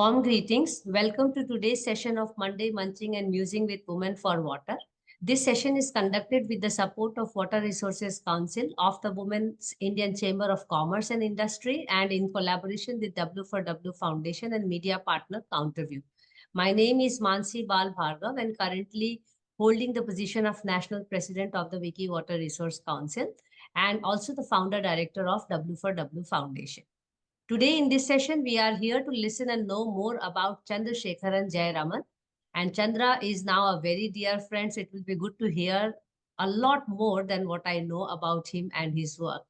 Warm greetings. Welcome to today's session of Monday Munching and Musing with Women for Water. This session is conducted with the support of Water Resources Council of the Women's Indian Chamber of Commerce and Industry and in collaboration with W4W Foundation and media partner Counterview. My name is Mansi Bal Bhargav and currently holding the position of National President of the Wiki Water Resource Council and also the founder director of W4W Foundation. Today in this session, we are here to listen and know more about Chandrasekaran Jayaraman. And Chandra is now a very dear friend, so it will be good to hear a lot more than what I know about him and his work.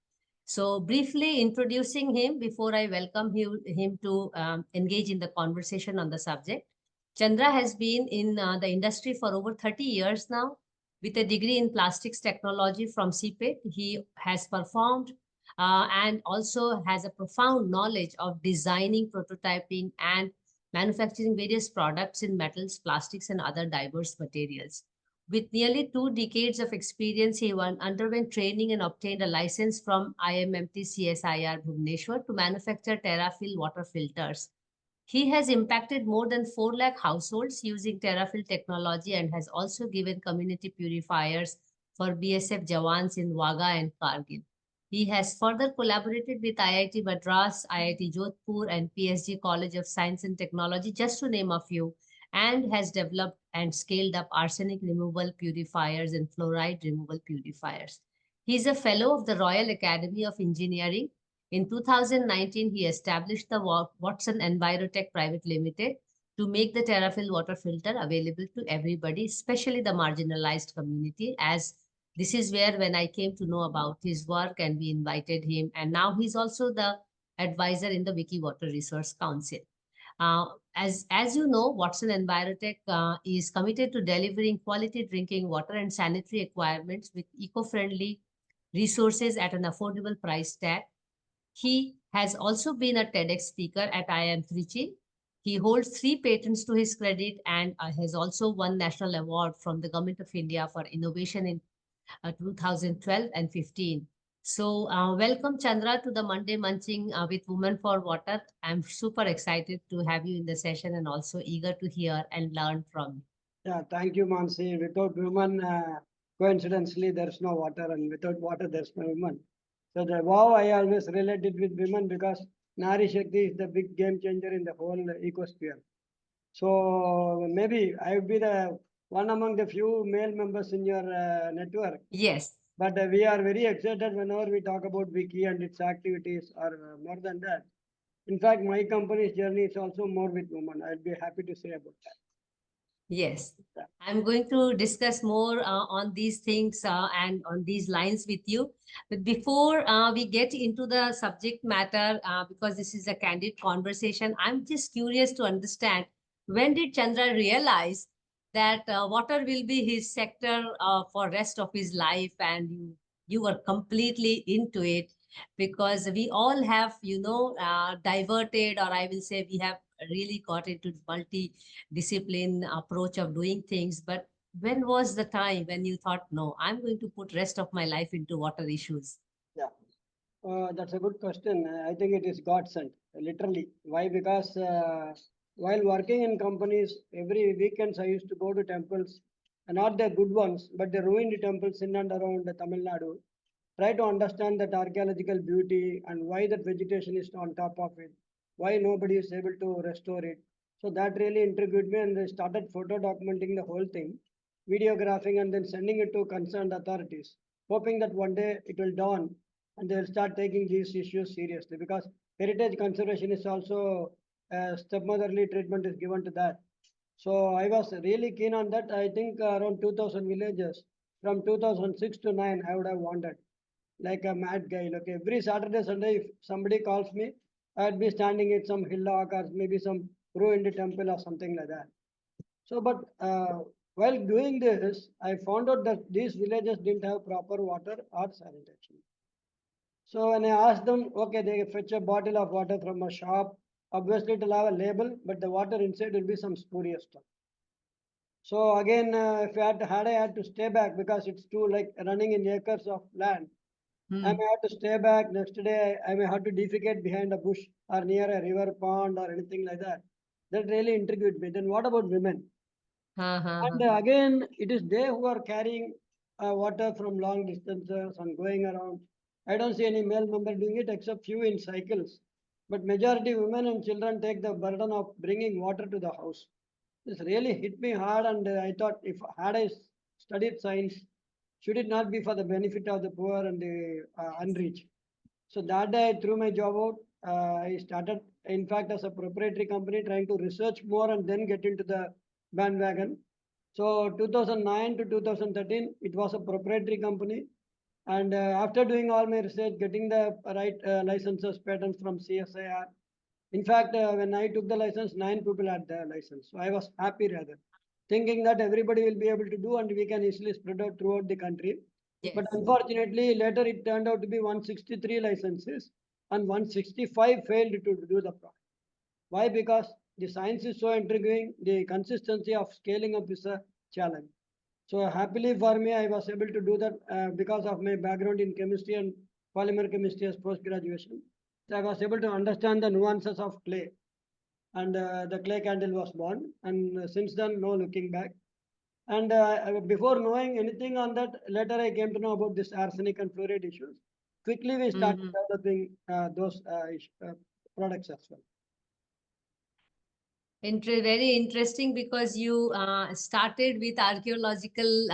So briefly introducing him before I welcome him to engage in the conversation on the subject. Chandra has been in the industry for over 30 years now. With a degree in plastics technology from CPET, he has performed and also has a profound knowledge of designing, prototyping, and manufacturing various products in metals, plastics, and other diverse materials. With nearly 2 decades of experience, he underwent training and obtained a license from IMMT CSIR Bhubaneswar to manufacture TerraFill water filters. He has impacted more than 4 lakh households using TerraFill technology and has also given community purifiers for BSF Jawans in Wagah and Kargil. He has further collaborated with IIT Madras, IIT Jodhpur, and PSG College of Science and Technology, just to name a few, and has developed and scaled up arsenic removal purifiers and fluoride removal purifiers. He is a fellow of the Royal Academy of Engineering. In 2019, he established the Watsan Envirotech Private Limited to make the TerraFill water filter available to everybody, especially the marginalized community, as this is where when I came to know about his work and we invited him. And now he's also the advisor in the Wiki Water Resource Council. As you know, Watsan Envirotech is committed to delivering quality drinking water and sanitary requirements with eco-friendly resources at an affordable price tag. He has also been a TEDx speaker at IIM Trichy. He holds 3 patents to his credit and has also won national award from the Government of India for innovation in 2012 and 15. So welcome Chandra to the Monday Munching with Women for Water. I'm super excited to have you in the session and also eager to hear and learn from you. Yeah, thank you, Mansi. Without women, coincidentally, there's no water, and without water, there's no women. So the wow, I always related with women because Nari Shakti is the big game changer in the whole ecosphere. So maybe I would be the one among the few male members in your network. Yes. But we are very excited whenever we talk about Wiki and its activities, or more than that. In fact, my company's journey is also more with women. I'll be happy to say about that. Yes, I'm going to discuss more on these things and on these lines with you. But before we get into the subject matter, because this is a candid conversation, I'm just curious to understand, when did Chandra realize that water will be his sector for rest of his life, and you were completely into it? Because we all have, diverted, or I will say we have really got into multi-discipline approach of doing things. But when was the time when you thought, no, I'm going to put rest of my life into water issues? Yeah, that's a good question. I think it is God sent, literally. Why? Because while working in companies, every weekends I used to go to temples, not the good ones, but the ruined temples in and around Tamil Nadu. Try to understand that archaeological beauty and why that vegetation is on top of it, why nobody is able to restore it. So that really intrigued me, and I started photo documenting the whole thing, videographing, and then sending it to concerned authorities, hoping that one day it will dawn and they'll start taking these issues seriously, because heritage conservation is also stepmotherly treatment is given to that. So I was really keen on that. I think around 2000 villages from 2006 to 9 I would have wandered like a mad guy. Like every Saturday, Sunday, if somebody calls me, I'd be standing at some hillock or maybe some ruined temple or something like that. So, but while doing this, I found out that these villages didn't have proper water or sanitation. So when I asked them, okay, they fetch a bottle of water from a shop. Obviously, it'll have a label, but the water inside will be some spurious stuff. So again, if I had to stay back because it's too like running in acres of land. I may have to stay back. Next day, I may have to defecate behind a bush or near a river pond or anything like that. That really intrigued me. Then what about women? And huh. again, it is they who are carrying water from long distances and going around. I don't see any male member doing it except few in cycles. But majority women and children take the burden of bringing water to the house. This really hit me hard, and I thought, if had I studied science, should it not be for the benefit of the poor and the unreached? So that day I threw my job out. I started, in fact, as a proprietary company, trying to research more and then get into the bandwagon. So 2009 to 2013, it was a proprietary company. And after doing all my research, getting the right licenses, patents from CSIR. In fact, when I took the license, 9 people had the license. So I was happy rather, thinking that everybody will be able to do and we can easily spread out throughout the country. But Yes. unfortunately, later it turned out to be 163 licenses and 165 failed to do the product. Why? Because the science is so intriguing, the consistency of scaling up is a challenge. So happily for me, I was able to do that because of my background in chemistry and polymer chemistry as post-graduation. So I was able to understand the nuances of clay, and the clay candle was born. And since then, no looking back. And before knowing anything on that, later I came to know about this arsenic and fluoride issues. Quickly, we started Hmm. developing those products as well. Very interesting, because you started with archaeological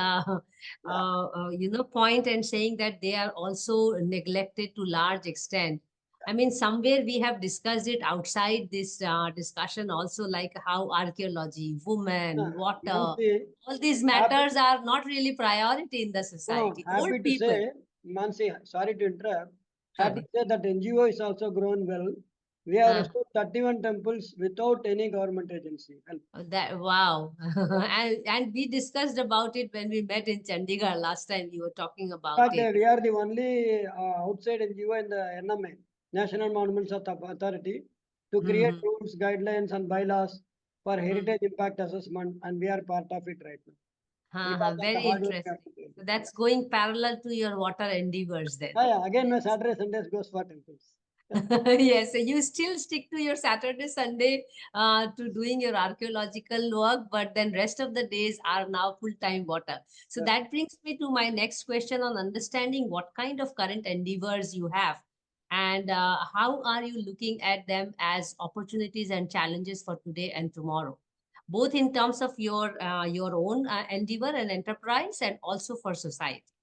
Yeah. point, and saying that they are also neglected to large extent. I mean, somewhere we have discussed it outside this discussion also, like how archaeology, women, water, Mansi, all these happy, matters are not really priority in the no, no, society. Old happy to people. say, Mansi, sorry to interrupt. Happy to Sorry. say that NGO is also grown well. We have Uh, restored 31 temples without any government agency help. that wow. And we discussed about it when we met in Chandigarh last time. You were talking In about fact, it. we are the only outside NGO in the NMA, National Monuments Authority, to create Hmm. rules, guidelines, and bylaws for Hmm. heritage impact assessment, and we are part of it right now because of the Very hard work we have interesting. to do. So Yeah. that's going parallel to your water endeavors then. Again, my Saturday, Sundays goes for temples. Yes, so you still stick to your Saturday, Sunday to doing your archaeological work, but then rest of the days are now full-time water. So Yeah. that brings me to my next question on understanding what kind of current endeavors you have, and how are you looking at them as opportunities and challenges for today and tomorrow, both in terms of your own endeavor and enterprise, and also for society.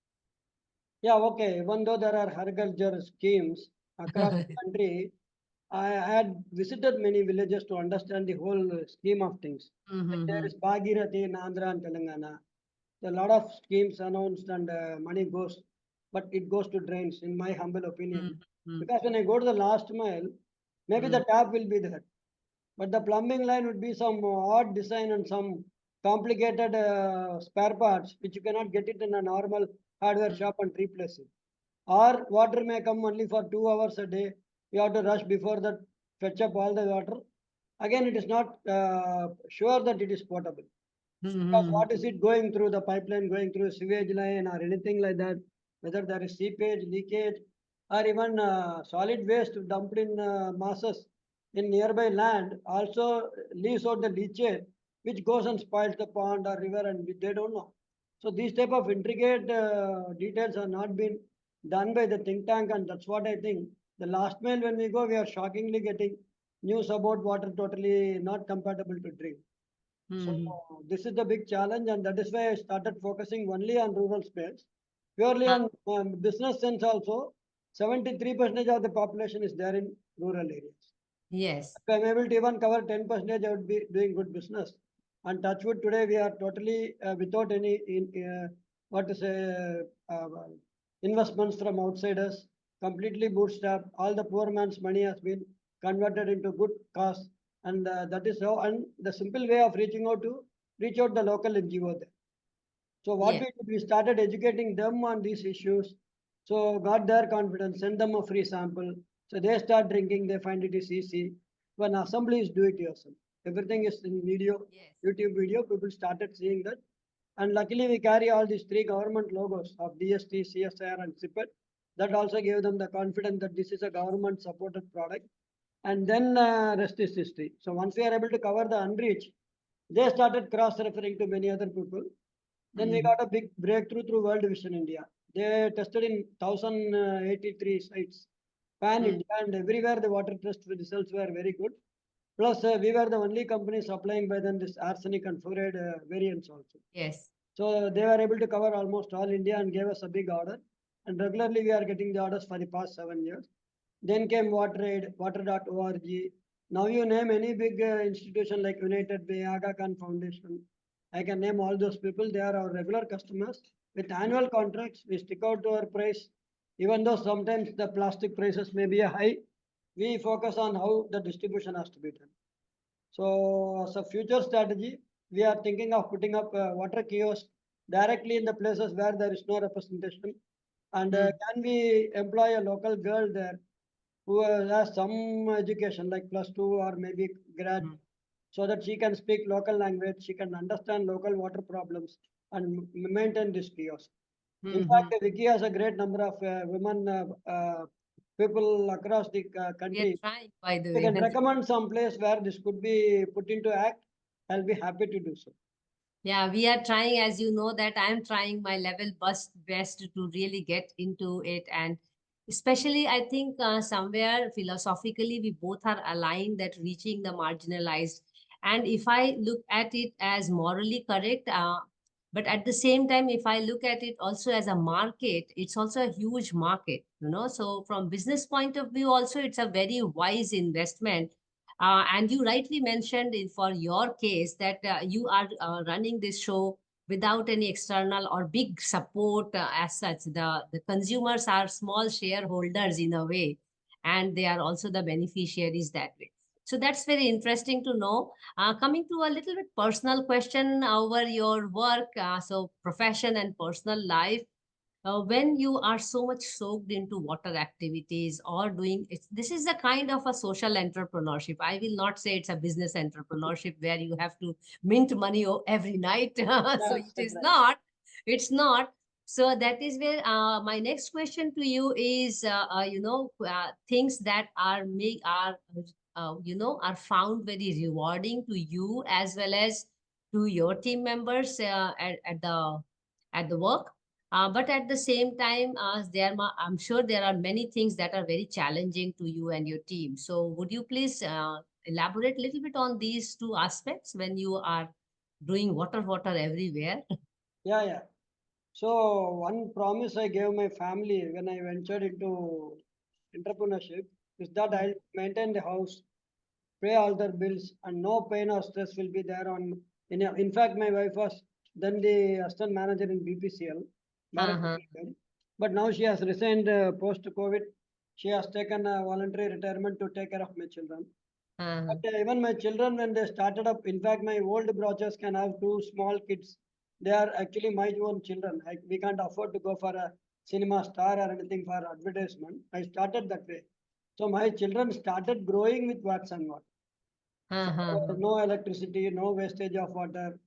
Yeah, okay. Even though there are agriculture schemes across the country, I had visited many villages to understand the whole scheme of things. Like there Mm-hmm. is Bhagirathi in Andhra and Telangana. A lot of schemes announced and money goes, but it goes to drains, in my humble opinion. Mm-hmm. Because when I go to the last mile, maybe the tap will be there, but the plumbing line would be some odd design and some complicated spare parts which you cannot get it in a normal hardware shop and replace it. Or water may come only for 2 hours a day. You have to rush before that, fetch up all the water. Again, it is not sure that it is potable. Because Mm-hmm. what is it going through the pipeline, going through sewage line or anything like that, whether there is seepage, leakage, or even solid waste dumped in masses in nearby land also leaves out the leachate, which goes and spoils the pond or river, and they don't know. So these type of intricate details are not been done by the think tank, and that's what I think. The last mile when we go, we are shockingly getting news about water totally not compatible to drink. So Mm-hmm. this is the big challenge, and that is why I started focusing only on rural space, purely on business sense also. 73% of the population is there in rural areas. Yes. If I'm able to even cover 10%, I would be doing good business. And touchwood today, we are totally without any what to say investments from outsiders, completely bootstrapped. All the poor man's money has been converted into good cause, and that is how. And the simple way of reach out the local NGO there. So what Yes. we did, we started educating them on these issues. So got their confidence, send them a free sample. So they start drinking, they find it is easy. When assembly is do it yourself. Everything is in video, Yes. YouTube video, people started seeing that. And luckily we carry all these three government logos of DST, CSIR and CPET. That also gave them the confidence that this is a Yes. government supported product. and then rest is history. So once we are able to cover the unreached, they started cross-referring to many other people. Then we got a big breakthrough through World Vision India. They tested in 1083 sites, pan India, and everywhere the water test results were very good. Plus, we were the only company supplying by then this arsenic and fluoride variants also. Yes. So they were able to cover almost all India and gave us a big order. And regularly we are getting the orders for the past 7 years. Then came WaterAid, water.org. Now you name any big institution like United Way, Aga Khan Foundation. I can name all those people. They are our regular customers. With annual contracts, we stick out to our price. Even though sometimes the plastic prices may be a high, we focus on how the distribution has to be done. So as a future strategy, we are thinking of putting up water kiosks directly in the places where there is no representation. And can we employ a local girl there who has some education like +2 or maybe grad, so that she can speak local language, she can understand local water problems and maintain this kiosk. In fact, Wiki has a great number of women people across the We are country. trying, by the You way. can recommend some place where this could be put into act. I'll be happy to do so. Yeah, we are trying, as you know, that I'm trying my level best to really get into it. And especially, I think somewhere philosophically, we both are aligned that reaching the marginalized. And if I look at it as morally correct, but at the same time, if I look at it also as a market, it's also a huge market, you know. So from business point of view, also, it's a very wise investment. And you rightly mentioned for your case that you are running this show without any external or big support as such. The consumers are small shareholders in a way, and they are also the beneficiaries that way. So that's very interesting to know. Coming to a little bit personal question over your work, so profession and personal life, when you are so much soaked into water activities or doing it, this is a kind of a social entrepreneurship. I will not say it's a business entrepreneurship where you have to mint money every night. So Yes, it that's is right. not. It's not. So that is where my next question to you is, things that are are found very rewarding to you as well as to your team members at the work. But at the same time, I'm sure there are many things that are very challenging to you and your team. So would you please elaborate a little bit on these two aspects when you are doing water everywhere? Yeah, yeah. So one promise I gave my family when I ventured into entrepreneurship is that I'll maintain the house, pay all their bills, and no pain or stress will be there on. In fact, my wife was then the assistant manager in BPCL, Bharat Uh-huh. Petroleum. But now she has resigned post-COVID. She has taken a voluntary retirement to take care of my children. Uh-huh. But even my children, when they started up, in fact, my old brothers can have two small kids. They are actually my own children. We can't afford to go for a cinema star or anything for advertisement. I started that way. So my children started growing with Watson water. So Uh-huh. no electricity, no wastage of water.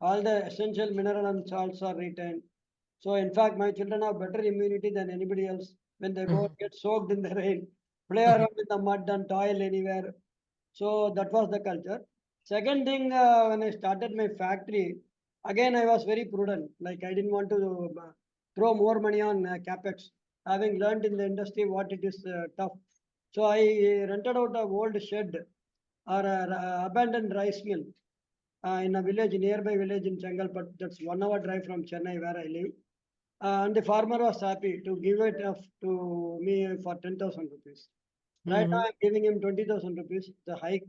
All the essential mineral and salts are retained. So in fact, my children have better immunity than anybody else. When they go get soaked in the rain, play around in the mud and toil anywhere. So that was the culture. Second thing, when I started my factory, again I was very prudent. Like I didn't want to throw more money on capex, having learned in the industry what it is tough. So I rented out a old shed or a abandoned rice mill in a village, nearby village in Chengalpat. That's 1 hour drive from Chennai where I live. And the farmer was happy to give it up to me for 10,000 rupees. Right now, Mhm. I'm giving him 20,000 rupees, the hike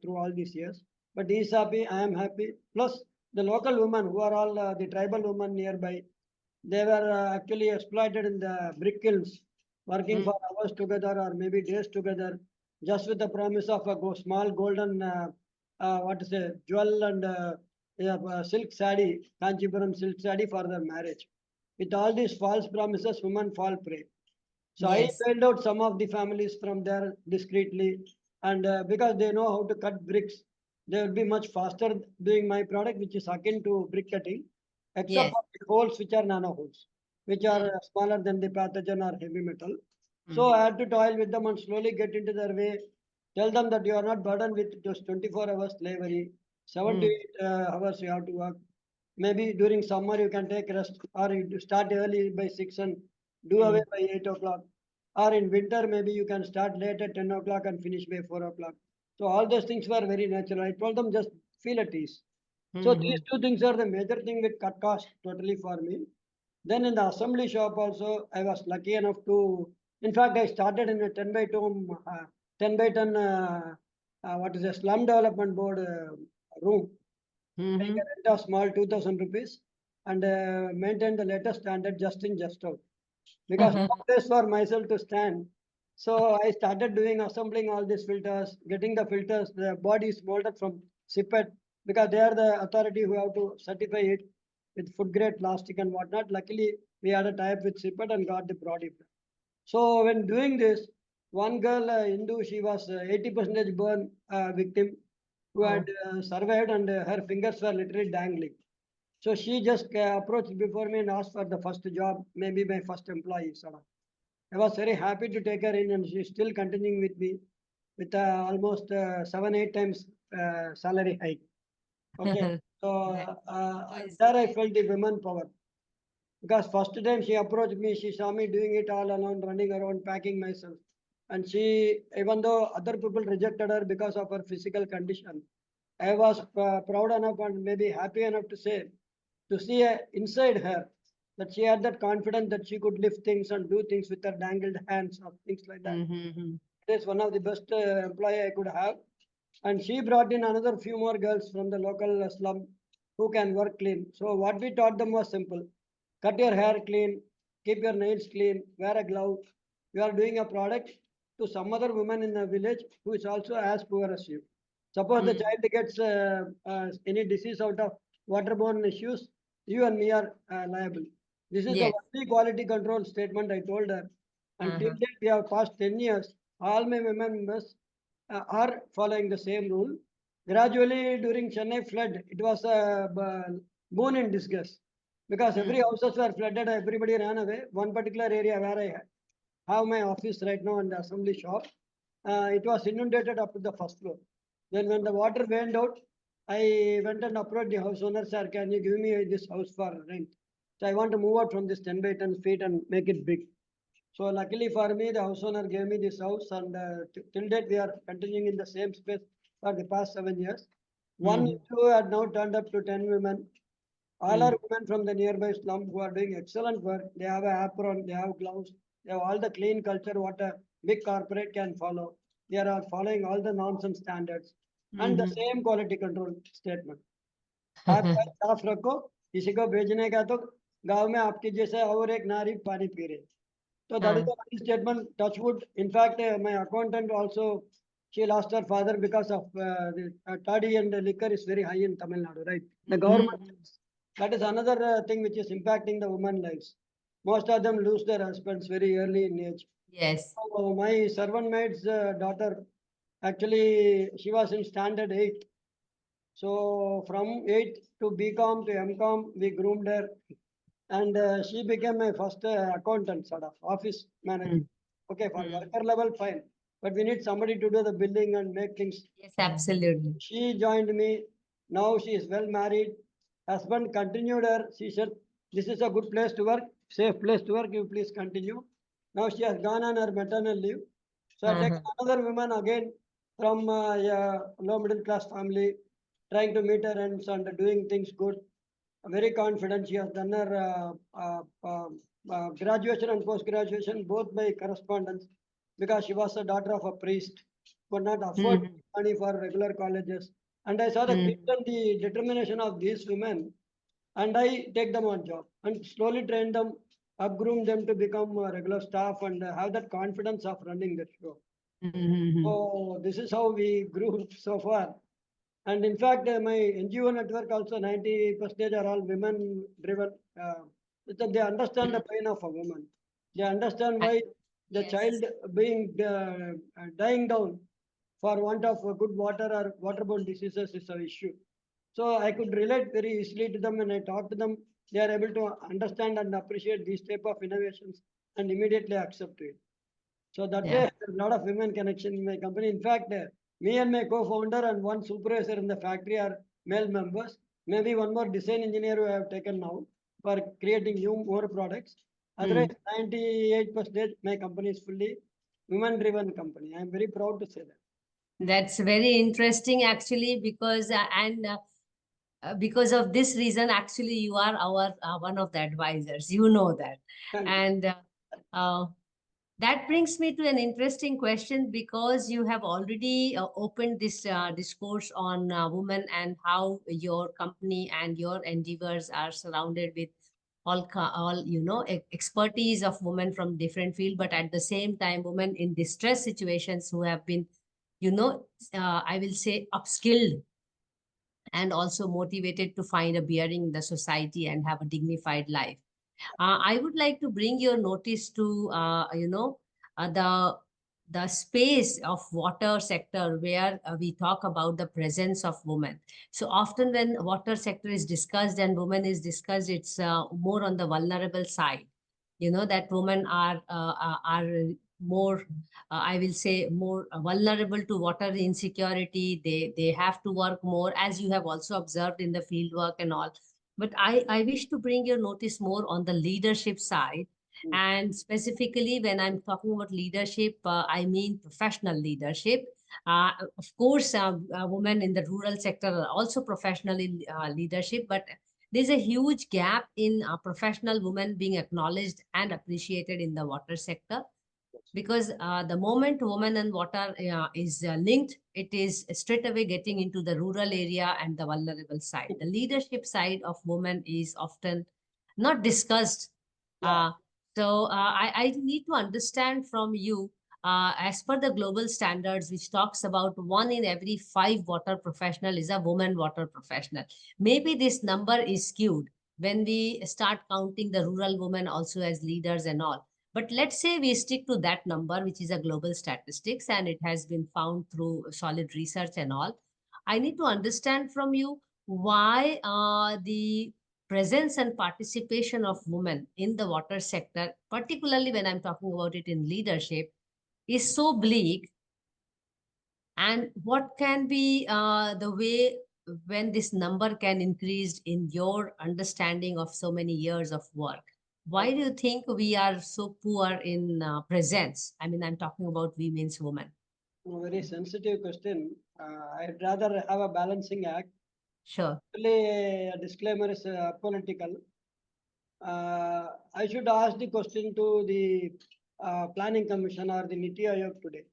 through all these years. But he's happy, I am happy. Plus, the local women who are all the tribal women nearby, they were actually exploited in the brick kilns, working Mhm. for hours together or maybe days together, just with the promise of a small golden, what to say, jewel and yeah, silk sari, Kanchipuram silk sari for their marriage. With all these false promises, women fall prey. So I Yes. bailed out some of the families from there discreetly, and because they know how to cut bricks, they will be much faster doing my product, which is akin to brick cutting, except Yes. for the holes which are nano holes, which are Mhm. smaller than the pathogen or heavy metal. So Mhm. I had to toil with them and slowly get into their way. Tell them that you are not burdened with just 24 hours slavery, 7 to 8 hours you have to work. Maybe during summer you can take rest, or you start early by 6 and do away by 8 o'clock. Or in winter, maybe you can start late at 10 o'clock and finish by 4 o'clock. So all those things were very natural. I told them just feel at ease. So these two things are the major thing with cut cost totally for me. Then in the assembly shop also, I was lucky enough to, in fact, I started in a 10 by 2, 10 by 10, what is a slum development board room. Paying a rent of small 2,000 rupees and maintain the latest standard just in, just out. Because no place for myself to stand. So I started doing assembling all these filters, getting the filters, the body is molded from SIPET because they are the authority who have to certify it with food grade plastic and whatnot. Luckily, we had a tie-up with SIPET and got the product. So when doing this, one girl, Hindu, she was 80% burn victim who had survived and her fingers were literally dangling. So she just approached before me and asked for the first job, maybe my first employee. Sort of. I was very happy to take her in, and she's still continuing with me with almost 7, 8 times salary hike. Okay, so there I felt the women power because first time she approached me, she saw me doing it all alone, running around, packing myself, and she, even though other people rejected her because of her physical condition, I was proud enough and maybe happy enough to see inside her that she had that confidence that she could lift things and do things with her dangled hands or things like that. It is one of the best employee I could have. And she brought in another few more girls from the local slum who can work clean. So what we taught them was simple. Cut your hair clean, keep your nails clean, wear a glove. You are doing a product to some other woman in the village who is also as poor as you. Suppose the child gets any disease out of waterborne issues, you and me are liable. This is the only quality control statement I told her. And till date, we have passed 10 years. All my women members are following the same rule. Gradually, during Chennai flood, it was a boon in disguise because every houses were flooded, everybody ran away. One particular area where I have my office right now and the assembly shop, it was inundated up to the first floor. Then when the water went out, I went and approached the house owner, sir, can you give me this house for rent? So I want to move out from this 10 by 10 feet and make it big. So luckily for me, the house owner gave me this house and till date we are continuing in the same space for the past 7 years. One issue had now turned up to 10 women. All are women from the nearby slum who are doing excellent work. They have an apron, they have gloves, they have all the clean culture what a big corporate can follow. They are following all the norms and standards and the same quality control statement. आप साफ रखो, किसी को भेजने का तो गांव में आपके जैसे और एक नारी पानी पी रही. So that is the only statement. Touch wood. In fact, my accountant also, she lost her father because of the toddy and the liquor is very high in Tamil Nadu, right? The government. That is another thing which is impacting the women lives. Most of them lose their husbands very early in age. Yes. So my servant maid's daughter, actually, she was in standard 8. So from 8 to BCom to MCom, we groomed her. And she became my first accountant, sort of office manager. Okay, for worker level, fine. But we need somebody to do the billing and make things. Yes, absolutely. She joined me. Now she is well married. Husband continued her. She said, this is a good place to work, safe place to work. You please continue. Now she has gone on her maternal leave. So I take another woman again from a low middle class family, trying to meet her ends and doing things good. Very confident. She has done her graduation and post graduation both by correspondence because she was a daughter of a priest, could not afford money for regular colleges. And I saw the grit and the determination of these women, and I take them on job and slowly train them, upgroom them to become regular staff and have that confidence of running the show. So this is how we grew so far. And in fact, my NGO network also 90% are all women driven. Because they understand the pain of a woman. They understand why the child being dying down for want of good water or waterborne diseases is an issue. So I could relate very easily to them when I talk to them. They are able to understand and appreciate these type of innovations and immediately accept it. So that way, Yeah. there's a lot of women connection in my company. In fact, me and my co-founder and one supervisor in the factory are male members. Maybe one more design engineer who I have taken now for creating new more products. Otherwise, 98% my company is fully women-driven company. I am very proud to say that. That's very interesting, actually, because of this reason, actually, you are our one of the advisors. You know that, Thank you. and that brings me to an interesting question, because you have already opened this discourse on women and how your company and your endeavors are surrounded with all expertise of women from different field, but at the same time, women in distress situations who have been, I will say, upskilled and also motivated to find a bearing in the society and have a dignified life. I would like to bring your notice to the space of water sector, where we talk about the presence of women. So often when water sector is discussed and women is discussed, it's more on the vulnerable side. That women are more, I will say, more vulnerable to water insecurity. They have to work more, as you have also observed in the field work and all. But I wish to bring your notice more on the leadership side. Mm. And specifically, when I'm talking about leadership, I mean professional leadership. Of course, women in the rural sector are also professional in leadership, but there's a huge gap in professional women being acknowledged and appreciated in the water sector, because the moment woman and water is linked, it is straight away getting into the rural area and the vulnerable side. The leadership side of women is often not discussed. Yeah. I need to understand from you, as per the global standards, which talks about 1 in every 5 water professional is a woman water professional. Maybe this number is skewed when we start counting the rural women also as leaders and all. But let's say we stick to that number, which is a global statistics, and it has been found through solid research and all. I need to understand from you why the presence and participation of women in the water sector, particularly when I'm talking about it in leadership, is so bleak, and what can be the way when this number can increase in your understanding of so many years of work? Why do you think we are so poor in presence? I mean, I'm talking about we means women. A very sensitive question. I'd rather have a balancing act. Sure. Only a disclaimer is political. I should ask the question to the Planning Commission or the Niti Aayog today.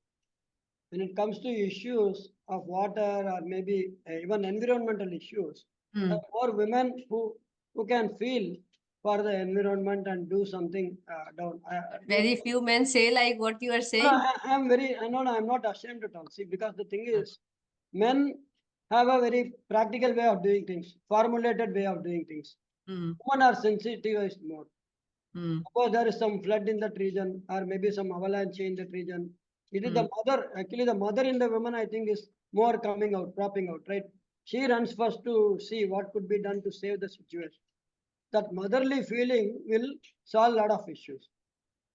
When it comes to issues of water or maybe even environmental issues, there are more women who can feel for the environment and do something down. Very few men say like what you are No, saying. I'm very, no, I'm not ashamed at all. See, because the thing is, men have a very practical way of doing things, formulated way of doing things. Mm, Women are sensitized more. mm, Suppose there is some flood in that region, or maybe some avalanche in that region. It is the mm, mother, actually, the mother in the woman, I think, is more coming out, propping out, right? She runs first to see what could be done to save the situation. That motherly feeling will solve a lot of issues.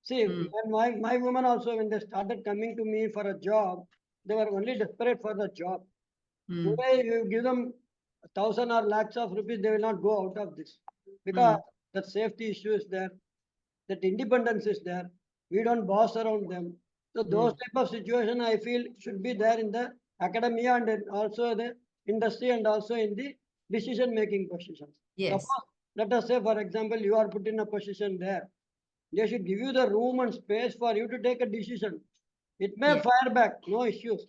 See, mm, when my women also, when they started coming to me for a job, they were only desperate for the job. mm, Today, you give them 1,000 or lakhs of rupees, they will not go out of this because mm, the safety issue is there, that independence is there. We don't boss around them. So those mm. type of situation I feel should be there in the academia and then also the industry and also in the decision making positions. Yes. Suppose, let us say, for example, you are put in a position there. They should give you the room and space for you to take a decision. It may Yes. fire back, no issues.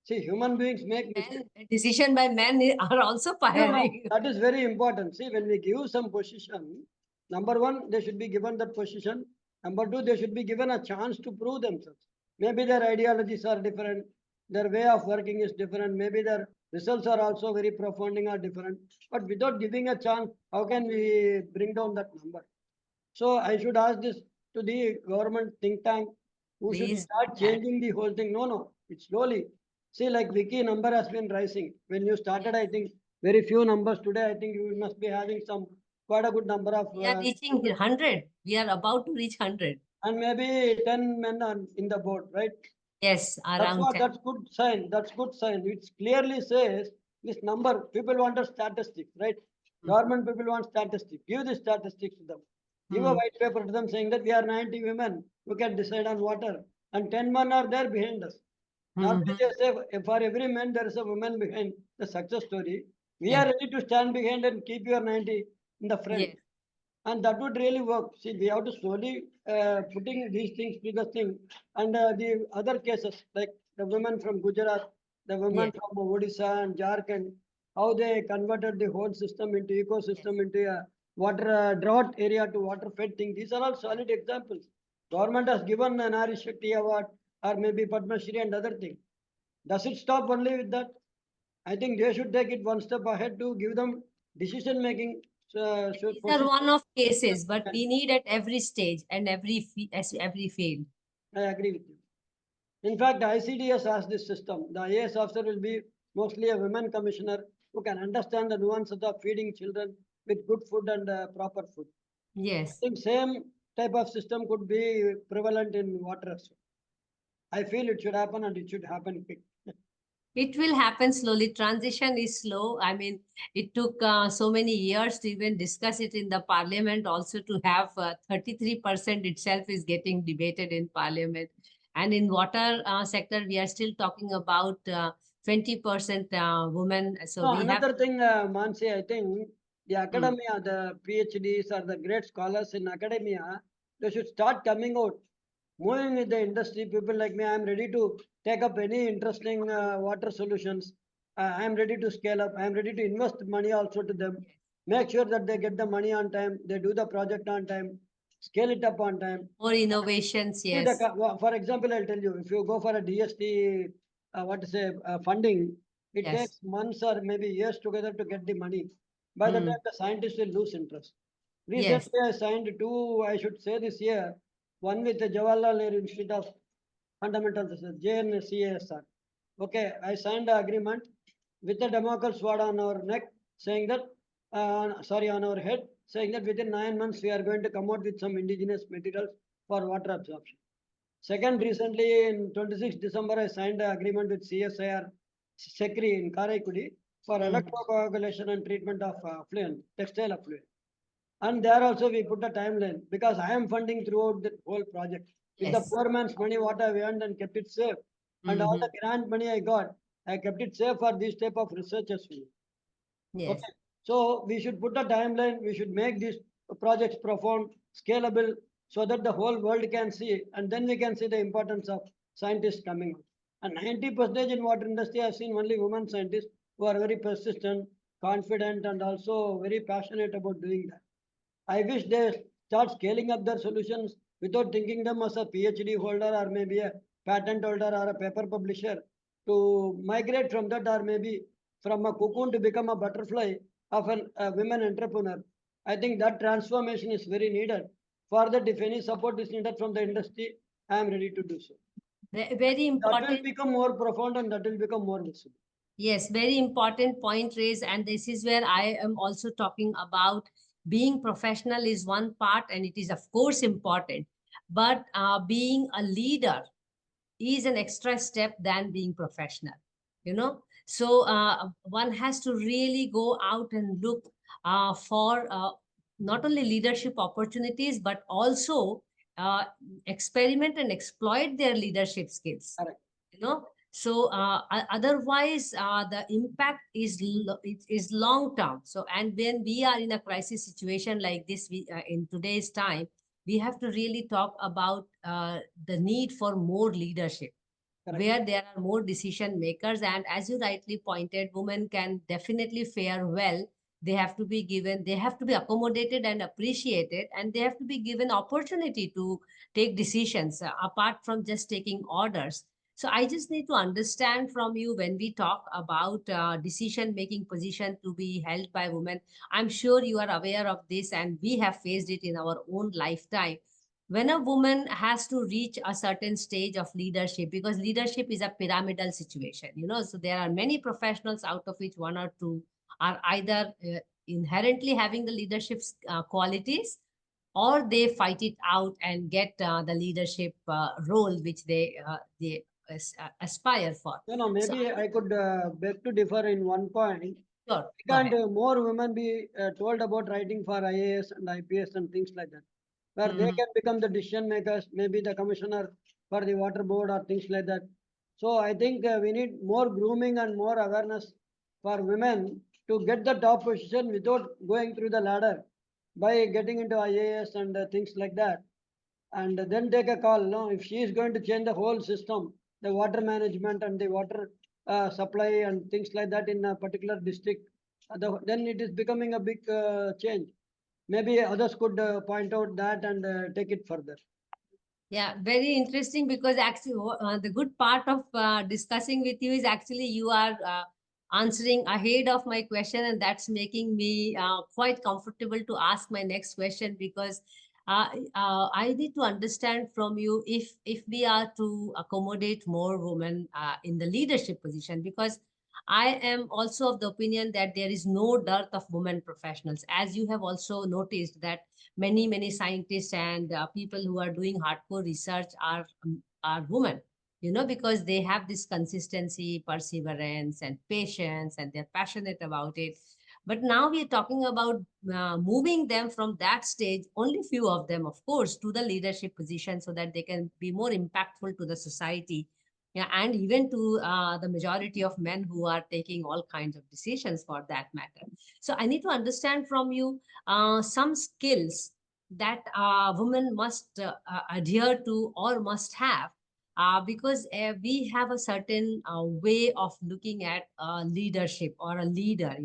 See, human beings make mistakes. Men, decision by men are also No, no, firing. that is very important. See, when we give some position, number one, they should be given that position. Number two, they should be given a chance to prove themselves. Maybe their ideologies are different, their way of working is different, maybe their results are also very profounding or different. But without giving a chance, how can we bring down that number? So I should ask this to the government think tank who should Please do start that. changing the whole thing. No, no, it's slowly. See, like Vicky number has been rising. When you started, Yes. I think very few numbers. Today, I think you must be having some quite a good number of. We are reaching 100. We are about to reach 100. and maybe 10 men are in the boat, right? Yes, That's around what, 10. that's good sign. That's good sign. It clearly says this number. People want a statistics, right? Government people want statistics. Give the statistics to them. Give a Hmm. white paper to them saying that we are 90 women who can decide on water, and 10 men are there behind us. Normally Mhm. they say for every man there is a woman behind the success story. We are Yes, ready to stand behind and keep your 90 in the front. yes, And that would really work. See, we have to slowly putting these things to the thing. And the other cases, like the women from Gujarat, the women yes, from Odisha and Jharkhand, how they converted the whole system into yes. ecosystem, into a water drought area to water fed thing. These are all solid examples. Government has given an Nari Shakti award or maybe Padma Shri and other thing. Does it stop only with that? I think they should take it one step ahead to give them decision making These are position. one of cases, but we need at every stage and every field. I agree with you. In fact, the ICDS has this system. The IAS officer will be mostly a women commissioner who can understand the nuances of feeding children with good food and proper food. I Yes. think same type of system could be prevalent in water as well. I feel it should happen and it should happen quick. It will happen slowly. Transition is slow. I mean, it took so many years to even discuss it in the parliament, also to have 33% itself is getting debated in parliament. And in water sector, we are still talking about 20% women. So No, we have another to, thing, Mansi, I think the mm, academia, the PhDs or the great scholars in academia, they should start coming out, moving with the industry. People like me, I am ready to take up any interesting water solutions. I am ready to scale up. I am ready to invest money also to them. Make sure that they get the money on time. They do the project on time. Scale it up on time. more innovations. See the, Yes. for example, I'll tell you, if you go for a DST, what to say, funding, it Yes. takes months or maybe years together to get the money. By the Mm, time the scientists will lose interest. yes. Recently, I signed two, I should say this year, one with the Jawaharlal Nehru Institute of Fundamental Research, JNCASR. Okay, I signed the agreement with the Damocles sword on our neck, saying that, sorry, on our head, saying that within 9 months we are going to come out with some indigenous materials for water absorption. Second, recently in 26 December, I signed an agreement with CSIR Secri in Karaikudi for Mm, electrocoagulation and treatment of affluent, textile affluent. And there also we put a timeline because I am funding throughout the whole project. With the yes. poor man's money, what I earned and kept it safe. And all the Hmm. grant money I got, I kept it safe for these type of researchers. Yes. Okay. So we should put a timeline. We should make these projects profound, scalable, so that the whole world can see, and then we can see the importance of scientists coming out. And 90% in water industry, I've seen only women scientists who are very persistent, confident, and also very passionate about doing that. I wish they start scaling up their solutions without thinking them as a PhD holder or maybe a patent holder or a paper publisher to migrate from that or maybe from a cocoon to become a butterfly of a women entrepreneur. I think that transformation is very needed. For that, if any support is needed from the industry, I am ready to do so. Very That will important. become more profound and that will become more visible. Yes, very important point raised. And this is where I am also talking about being professional is one part, and it is, of course, important. But being a leader is an extra step than being professional, you know. So one has to really go out and look for not only leadership opportunities, but also uh, experiment and exploit their leadership skills, Correct. you know. So otherwise the impact is long term. So, and when we are in a crisis situation like this, we in today's time, we have to really talk about the need for more leadership, Correct. where there are more decision makers. And as you rightly pointed, women can definitely fare well. They have to be given, they have to be accommodated and appreciated, and they have to be given opportunity to take decisions apart from just taking orders. So I just need to understand from you, when we talk about decision making position to be held by women, I'm sure you are aware of this and we have faced it in our own lifetime. When a woman has to reach a certain stage of leadership, because leadership is a pyramidal situation, you know, so there are many professionals, out of which one or two are either inherently having the leadership qualities, or they fight it out and get the leadership role which they aspire for. No, So maybe I could beg to differ in one point. sure, go Can't ahead. more women be told about writing for IAS and IPS and things like that, where they Mhm. can become the decision makers, maybe the commissioner for the water board or things like that. So I think we need more grooming and more awareness for women to get the top position without going through the ladder by getting into IAS and things like that, and then take a call. No, if she is going to change the whole system, the water management and the water supply and things like that in a particular district, then it is becoming a big change. Maybe others could point out that and take it further. Yeah, very interesting because actually the good part of discussing with you is actually you are answering ahead of my question, and that's making me quite comfortable to ask my next question because I need to understand from you if we are to accommodate more women in the leadership position, because I am also of the opinion that there is no dearth of women professionals, as you have also noticed that many scientists and people who are doing hardcore research are women, because they have this consistency, perseverance and patience, and they're passionate about it. But now we are talking about moving them from that stage, only few of them of course, to the leadership position so that they can be more impactful to the society, yeah, and even to the majority of men who are taking all kinds of decisions for that matter. So I need to understand from you some skills that women must adhere to or must have, because we have a certain way of looking at leadership or a leader,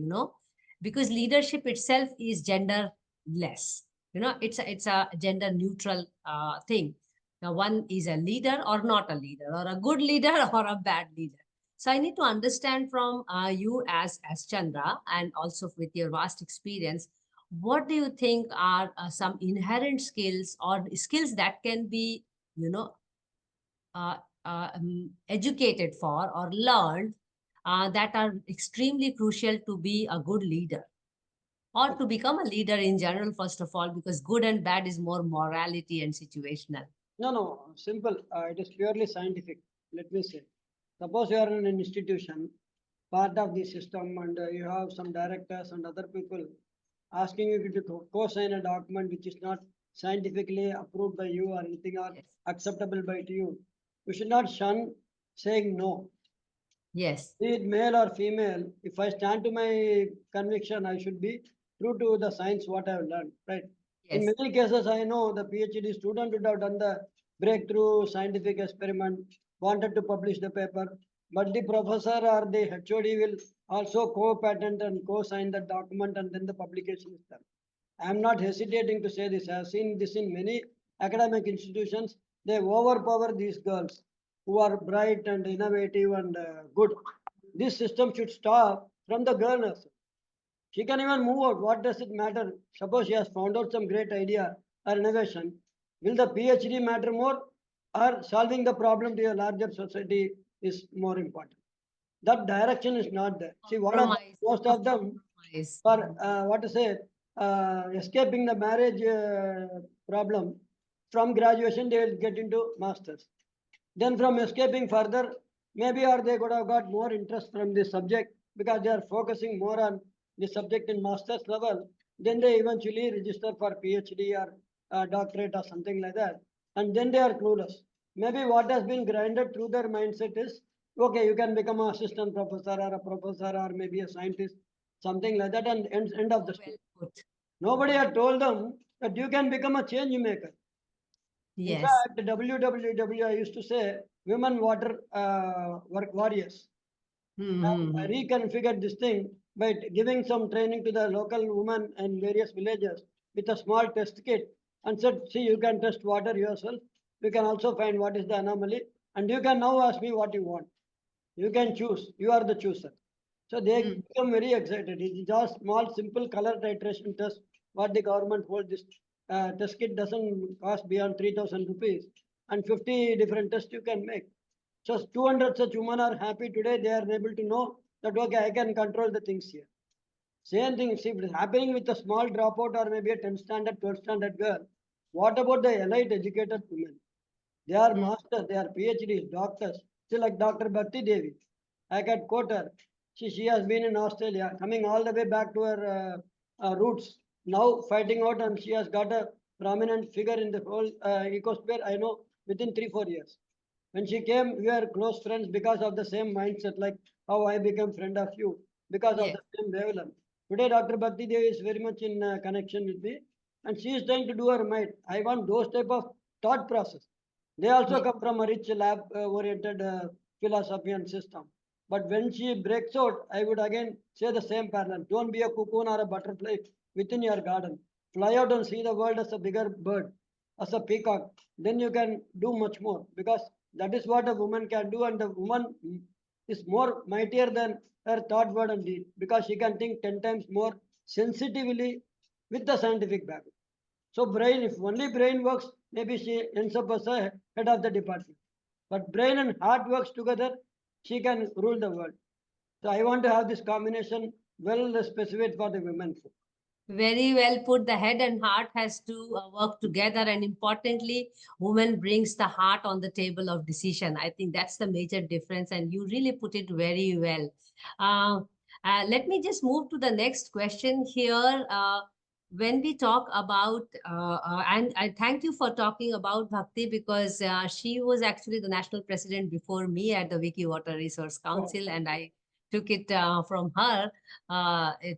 because leadership itself is genderless. It's a gender neutral thing. Now, one is a leader or not a leader, or a good leader or a bad leader. So I need to understand from you as Chandra, and also with your vast experience, what do you think are some inherent skills or skills that can be, you know, educated for or learned, that are extremely crucial to be a good leader or to become a leader in general, first of all, because good and bad is more morality and situational. No, simple. It is purely scientific. Let me say. Suppose you are in an institution, part of the system, and you have some directors and other people asking you to co-sign a document which is not scientifically approved by you or anything or Yes. acceptable by you. You should not shun saying no. Yes. Be it male or female, if I stand to my conviction, I should be true to the science what I have learned, right? In Yes. many cases, I know the PhD student would have done the breakthrough scientific experiment, wanted to publish the paper, but the professor or the HOD will also co-patent and co-sign the document, and then the publication is done. I am not hesitating to say this. I have seen this in many academic institutions. They overpower these girls who are bright and innovative and good. This system should stop from the girl herself. She can even move out. What does it matter? Suppose she has found out some great idea or innovation. Will the PhD matter more, or solving the problem to a larger society is more important? That direction is not there. See, what are Compromise. most Of of them compromise. for what to say, escaping the marriage problem, from graduation they will get into masters. Then from escaping further, maybe or they could have got more interest from this subject because they are focusing more on the subject in master's level. Then they eventually register for PhD or doctorate or something like that. And then they are clueless. Maybe what has been grinded through their mindset is, okay, you can become an assistant professor or a professor or maybe a scientist, something like that, and end of the story. Well put. Nobody had told them that you can become a change maker. In Yes. fact, WWW, I used to say, women water work warriors. I Mm-hmm. reconfigured this thing by giving some training to the local women in various villages with a small test kit and said, see, you can test water yourself. You can also find what is the anomaly. And you can now ask me what you want. You can choose. You are the chooser. So they become very excited. It is just small, simple color titration test. What the government holds this test kit doesn't cost beyond 3,000 rupees, and 50 different tests you can make. So 200 such women are happy today. They are able to know that okay, I can control the things here. Same thing, see, if it is happening with a small dropout or maybe a 10 standard, 12 standard girl. What about the elite educated women? They are Hmm. masters, they are PhDs, doctors. See, like Dr. Bhakti Devi. I can quote her. She has been in Australia, coming all the way back to her roots. Now fighting out, and she has got a prominent figure in the whole ecosphere. I know within 3 4 years. When she came, we were close friends because of the same mindset, like how I became friend of you because of Yes. the same wavelength. Today, Dr. Bhakti Devi is very much in connection with me, and she is trying to do her might. I want those type of thought process. They also Yes. come from a rich lab-oriented philosophy and system. But when she breaks out, I would again say the same parallel. Don't be a cocoon or a butterfly within your garden. Fly out and see the world as a bigger bird, as a peacock. Then you can do much more because that is what a woman can do, and the woman is more mightier than her thought, word, and deed because she can think 10 times more sensitively with the scientific background. So brain, if only brain works, maybe she ends up as a head of the department. But brain and heart works together, she can rule the world. So I want to have this combination well specified for the women. Very well put. The head and heart has to work together, and importantly, woman brings the heart on the table of decision. I think that's the major difference, and you really put it very well. Uh, Let me just move to the next question here. When we talk about, and I thank you for talking about Bhakti because she was actually the national president before me at the Wiki Water Resource Oh, Council, and I took it from her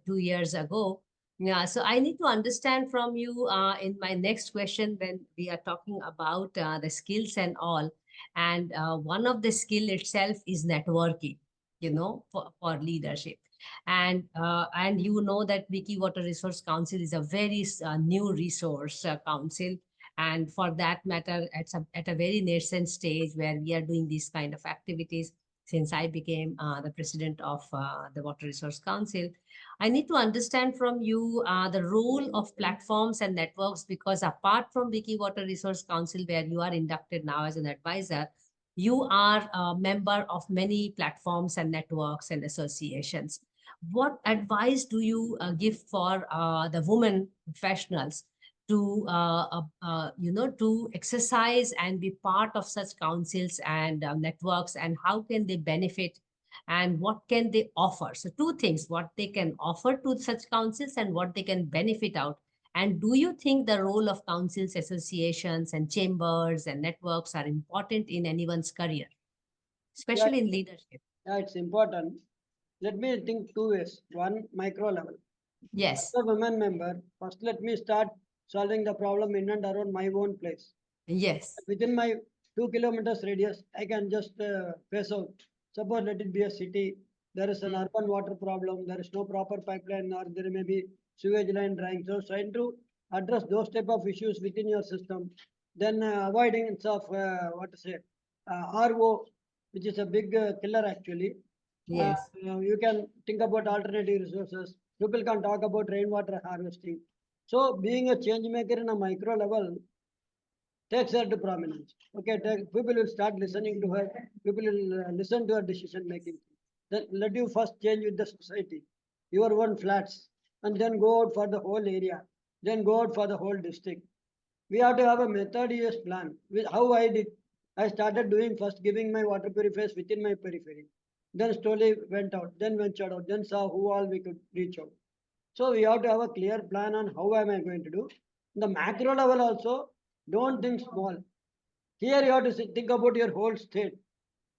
2 years ago. Yeah, so I need to understand from you in my next question when we are talking about the skills and all. And one of the skill itself is networking, for leadership. And you know that Wiki Water Resource Council is a very new resource council. And for that matter, at a very nascent stage where we are doing these kind of activities since I became the president of the Water Resource Council. I need to understand from you the role of platforms and networks because apart from Wiki Water Resource Council, where you are inducted now as an advisor, you are a member of many platforms and networks and associations. What advice do you give for the women professionals to exercise and be part of such councils and networks, and how can they benefit and what can they offer? So two things, what they can offer to such councils and what they can benefit out. And do you think the role of councils, associations and chambers and networks are important in anyone's career, yeah, especially in leadership? yeah, it's important. Let me think two ways. One, micro level. As Yes. a women member, first let me start solving the problem in and around my own place. Yes. Within my 2 kilometers radius, I can just face out. Suppose let it be a city. There is an Mm. urban water problem. There is no proper pipeline, or there may be sewage line drying. So trying to address those type of issues within your system. Then avoiding of what to say RO, which is a big killer actually. Uh, Yes. you can think about alternative resources. People can talk about rainwater harvesting. So being a change maker in a micro level takes her to prominence. Okay, people will start listening to her. People will listen to her decision making. Then let you first change with the society, your own flats, and then go out for the whole area. Then go out for the whole district. We have to have a methodious plan. With how I did, I started doing first giving my water purifiers within my periphery. Then slowly went out, then ventured out, then saw who all we could reach out. So we have to have a clear plan on how am I going to do. The macro level also, don't think small. Here you have to think about your whole state.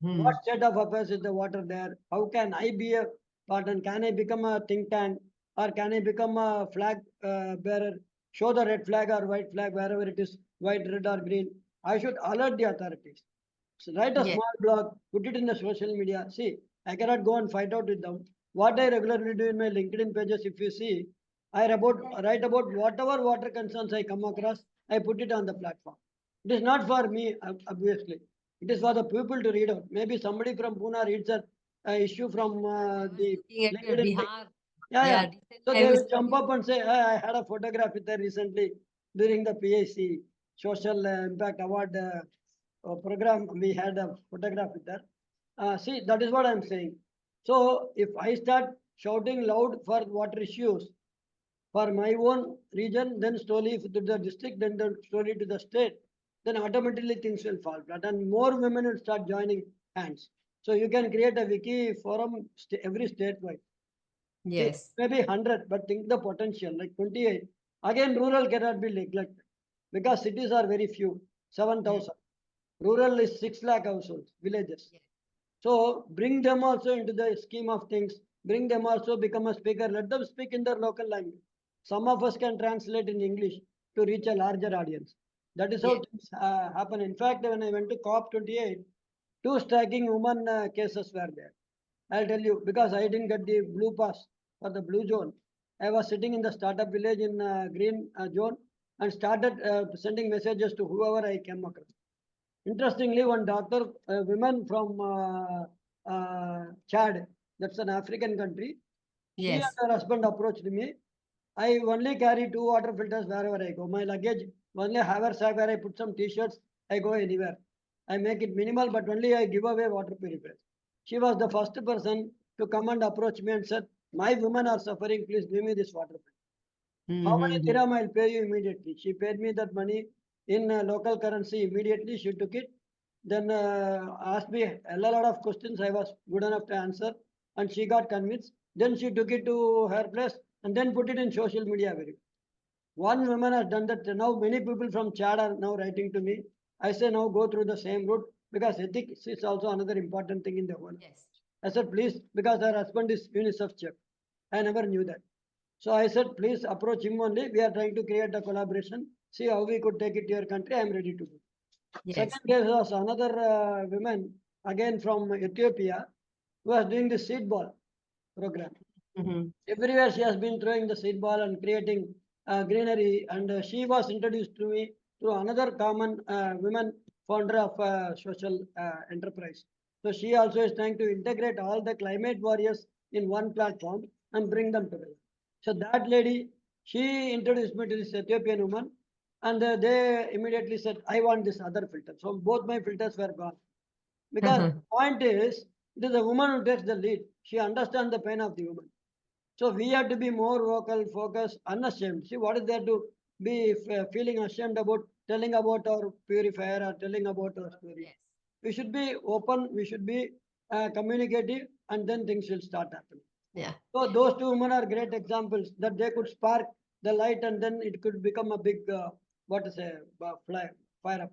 What Hmm. state of affairs is the water there? How can I be a part and can I become a think tank or can I become a flag bearer? Show the red flag or white flag wherever it is white, red or green. I should alert the authorities. So write a Yes. small blog, put it in the social media. See, I cannot go and fight out with them. What I regularly do in my LinkedIn pages, if you see, write about whatever water concerns I come across. I put it on the platform. It is not for me, obviously. It is for the people to read out. Maybe somebody from Pune reads a issue from I was the looking at your LinkedIn page. Bihar. Yeah, yeah. Yeah, recently So I they was will jump looking. up and say, I had a photograph with her recently during the PIC Social Impact Award program. We had a photograph with her. See, that is what I'm saying. So if I start shouting loud for water issues, for my own region, then slowly to the district, then slowly to the state, then automatically things will fall flat and more women will start joining hands. So you can create a wiki forum every statewide. See, Yes. maybe 100, but think the potential, like 28. Again, rural cannot be neglected because cities are very few, 7,000. Rural is 6 lakh households, villages. Yes. So bring them also into the scheme of things. Bring them also become a speaker. Let them speak in their local language. Some of us can translate in English to reach a larger audience. That is how Yes. things happen. In fact, when I went to COP28, two striking woman cases were there. I'll tell you because I didn't get the blue pass for the blue zone. I was sitting in the startup village in green zone and started sending messages to whoever I came across. Interestingly, one doctor, a woman from Chad, that's an African country, she and Yes. her husband approached me. I only carry 2 water filters wherever I go. My luggage, only haversack where I put some t-shirts, I go anywhere. I make it minimal, but only I give away water purifiers. She was the first person to come and approach me and said, my women are suffering, please give me this water filter. How many Mm-hmm. dirham I'll pay you immediately? She paid me that money in local currency immediately. She took it, then asked me a lot of questions. I was good enough to answer, and she got convinced. Then she took it to her place and then put it in social media. Very one woman has done that. Now many people from Chad are now writing to me. I say now go through the same route because ethics is also another important thing in the whole. Yes. I said please because her husband is UNICEF chef. I never knew that. So I said, please approach him only. We are trying to create a collaboration. See how we could take it to your country. I am ready to do. Yes. Second case was another woman, again from Ethiopia, who was doing the seed ball program. Mm-hmm. Everywhere she has been throwing the seed ball and creating greenery. And she was introduced to me through another common woman founder of social enterprise. So she also is trying to integrate all the climate warriors in one platform and bring them together. So that lady, she introduced me to this Ethiopian woman, and they immediately said, I want this other filter. So both my filters were gone. Because the point is, it is a woman who takes the lead. She understands the pain of the woman. So we have to be more vocal, focused, unashamed. See, what is there to be feeling ashamed about telling about our purifier or telling about our story? Yes. We should be open, we should be communicative, and then things will start happening. Yeah. So those two women are great examples that they could spark the light and then it could become a big, what to say, fire up.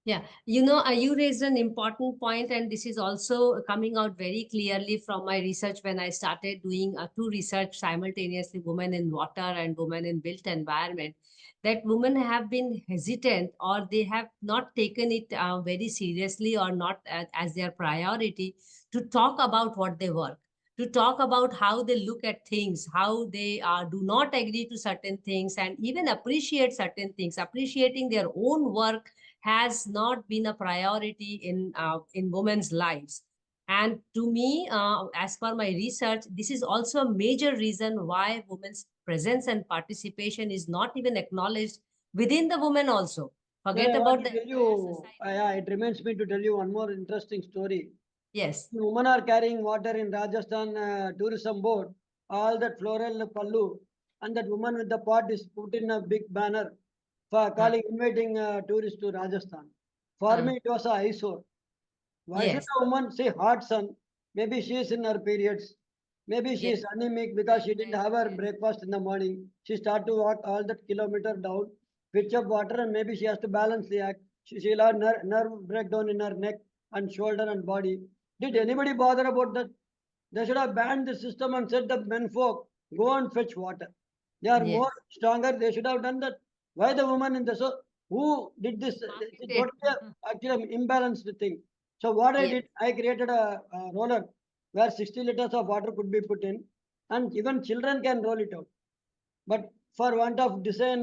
Yeah, you raised an important point, and this is also coming out very clearly from my research when I started doing two research simultaneously, women in water and women in built environment, that women have been hesitant or they have not taken it very seriously or not as their priority to talk about what they work, to talk about how they look at things, how they do not agree to certain things, and even appreciate certain things. Appreciating their own work has not been a priority in women's lives. And to me, as per my research, this is also a major reason why women's presence and participation is not even acknowledged within the women also. Well, Forget I want about to the tell entire you, society. yeah, it reminds me to tell you one more interesting story. Yes. Women are carrying water in Rajasthan tourism board, all that floral pallu, and that woman with the pot is put in a big banner for Uh, calling, inviting tourists to Rajasthan. For uh, me, it was a eyesore. Why should yes. a woman say hot sun? Maybe she is in her periods. Maybe she Yes. is anemic because she didn't Pregnant. have her Yes. breakfast in the morning. She start to walk all that kilometer down, pitch up water, and maybe she has to balance the act. She'll have nerve breakdown in her neck and shoulder and body. Did anybody bother about that? They should have banned the system and said the men folk go and fetch water. They are Yes. more stronger. They should have done that. Why the woman in the so who did this? It's Marketed. totally actually an imbalanced thing. So what I Yes. did, I created a roller where 60 liters of water could be put in, and even children can roll it out. But for want of design